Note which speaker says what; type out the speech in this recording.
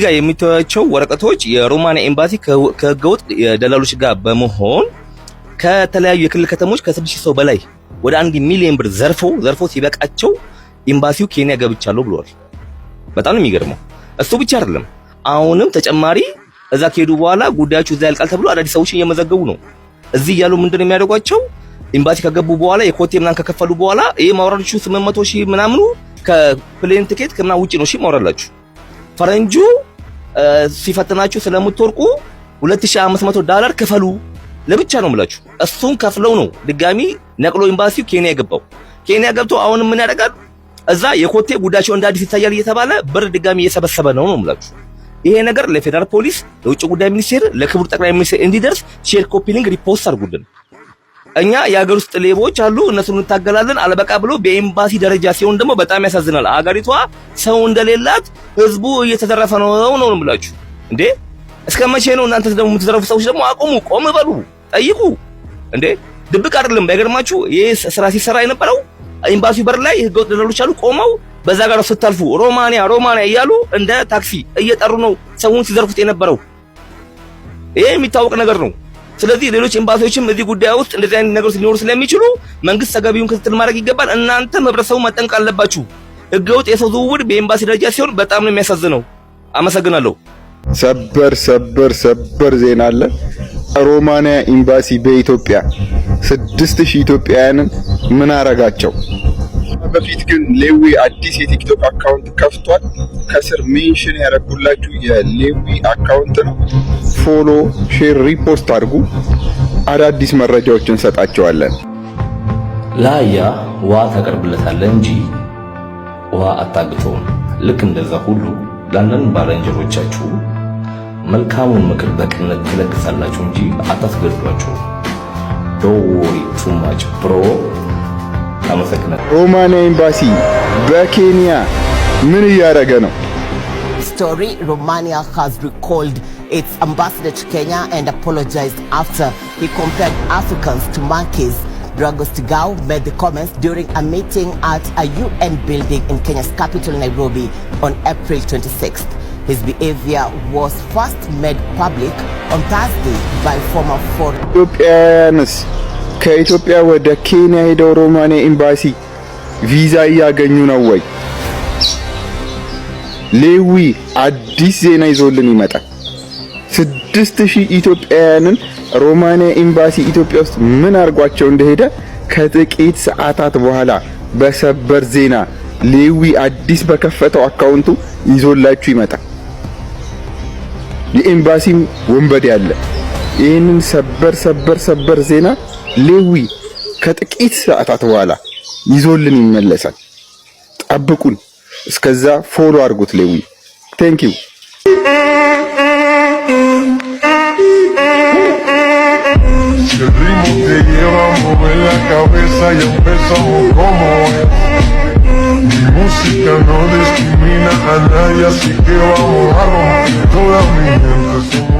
Speaker 1: ጋር የሚታያቸው ወረቀቶች የሮማኒያ ኤምባሲ ከህገወጥ ደላሎች ጋር በመሆን ከተለያዩ የክልል ከተሞች ከ6000 ሰው በላይ ወደ 1 ሚሊዮን ብር ዘርፎ ሲበቃቸው ኤምባሲው ኬንያ ገብቻለሁ ብሏል። በጣም ነው የሚገርመው። እሱ ብቻ አይደለም፣ አሁንም ተጨማሪ እዛ ከሄዱ በኋላ ጉዳያቸው እዛ ያልቃል ተብሎ አዳዲስ ሰዎችን እየመዘገቡ ነው። እዚህ ያሉ ምንድነው የሚያደርጓቸው? ኤምባሲ ከገቡ በኋላ የኮቴ ምናምን ከከፈሉ በኋላ ይሄ ማውራዳችሁ 800 ሺህ ምናምኑ ከፕሌን ቲኬት ከና ውጪ ነው። እሺ ማውራላችሁ ፈረንጁ ሲፈትናችሁ ስለምትወርቁ $2500 ክፈሉ ለብቻ ነው የምላችሁ። እሱን ከፍለው ነው ድጋሚ ነቅሎ ኤምባሲው ኬንያ የገባው። ኬንያ ገብቶ አሁን ምን ያደርጋል? እዛ የኮቴ ጉዳያቸው እንደ አዲስ ይታያል እየተባለ ብር ድጋሚ እየሰበሰበ ነው የምላችሁ። ይሄ ነገር ለፌደራል ፖሊስ፣ ለውጭ ጉዳይ ሚኒስቴር፣ ለክቡር ጠቅላይ ሚኒስትር እንዲደርስ ሼር ኮፒ ሊንክ ሪፖስት አድርጉልን። እኛ የሀገር ውስጥ ሌቦች አሉ እነሱን እንታገላለን አለበቃ ብሎ በኤምባሲ ደረጃ ሲሆን ደግሞ በጣም ያሳዝናል። አገሪቷ ሰው እንደሌላት ህዝቡ እየተዘረፈ ነው የምላችሁ። እንዴ እስከ መቼ ነው እናንተ ደግሞ የምትዘረፉ ሰዎች? ደግሞ አቁሙ፣ ቆም በሉ፣ ጠይቁ። እንዴ ድብቅ አይደለም። ባይገርማችሁ ይሄ ስራ ሲሰራ የነበረው ኤምባሲው በር ላይ ህገወጥ ደላሎች አሉ ቆመው በዛ ጋር ስታልፉ ሮማኒያ እያሉ እንደ ታክሲ እየጠሩ ነው ሰውን ሲዘርፉት የነበረው። ይሄ የሚታወቅ ነገር ነው። ስለዚህ ሌሎች ኤምባሲዎችም እዚህ ጉዳይ ውስጥ እንደዚህ አይነት ነገሮች ሊኖሩ ስለሚችሉ መንግስት ተገቢውን ክትትል ማድረግ ይገባል። እናንተ ህብረተሰቡ መጠንቀቅ አለባችሁ። ህገወጥ የሰው ዝውውር በኤምባሲ ደረጃ ሲሆን በጣም ነው የሚያሳዝነው። አመሰግናለሁ።
Speaker 2: ሰበር ዜና አለ። ሮማኒያ ኤምባሲ በኢትዮጵያ 6000 ኢትዮጵያውያንን ምን አረጋቸው? በፊት ግን ሌዊ አዲስ የቲክቶክ አካውንት ከፍቷል። ከስር ሜንሽን ያደረኩላችሁ የሌዊ አካውንት ነው። ፎሎ፣ ሼር፣ ሪፖስት አድርጉ። አዳዲስ መረጃዎችን እንሰጣቸዋለን።
Speaker 3: ለአህያ ውሃ ታቀርብለታለህ እንጂ ውሃ አታግተውም። ልክ እንደዛ ሁሉ ለአንዳንድ ባልንጀሮቻችሁ መልካሙን ምክር በቅንነት ትለግሳላችሁ እንጂ አታስገድዷቸው። ዶንት ወሪ ቱ ማች ብሮ። አመሰግናለሁ።
Speaker 2: ሮማኒያ ኤምባሲ በኬንያ ምን እያደረገ ነው?
Speaker 4: Story, Romania has recalled its ambassador to Kenya and apologized after he compared Africans to monkeys. Dragos Tigao made the comments during a meeting at a UN building in Kenya's capital, Nairobi, on April 26th. His behavior was first made public on Thursday by former foreign
Speaker 2: ኢትዮጵያውያንስ ከኢትዮጵያ ወደ ኬንያ ሄደው ሮማኒያ ኤምባሲ ቪዛ እያገኙ ነው ወይ? ሌዊ አዲስ ዜና ይዞልን ይመጣል። 6000 ኢትዮጵያውያንን ሮማኒያ ኤምባሲ ኢትዮጵያ ውስጥ ምን አርጓቸው እንደሄደ ከጥቂት ሰዓታት በኋላ በሰበር ዜና ሌዊ አዲስ በከፈተው አካውንቱ ይዞላችሁ ይመጣል። የኤምባሲም ወንበዴ ያለ ይህንን ሰበር ዜና ሌዊ ከጥቂት ሰዓታት በኋላ ይዞልን ይመለሳል። ጠብቁን። እስከዛ ፎሎ አድርጉት ሌዊ። ቴንክ ዩ።
Speaker 5: El ritmo te lleva a mover la cabeza y empezamos como es. Mi música no discrimina a nadie, así que vamos a romper toda mi gente.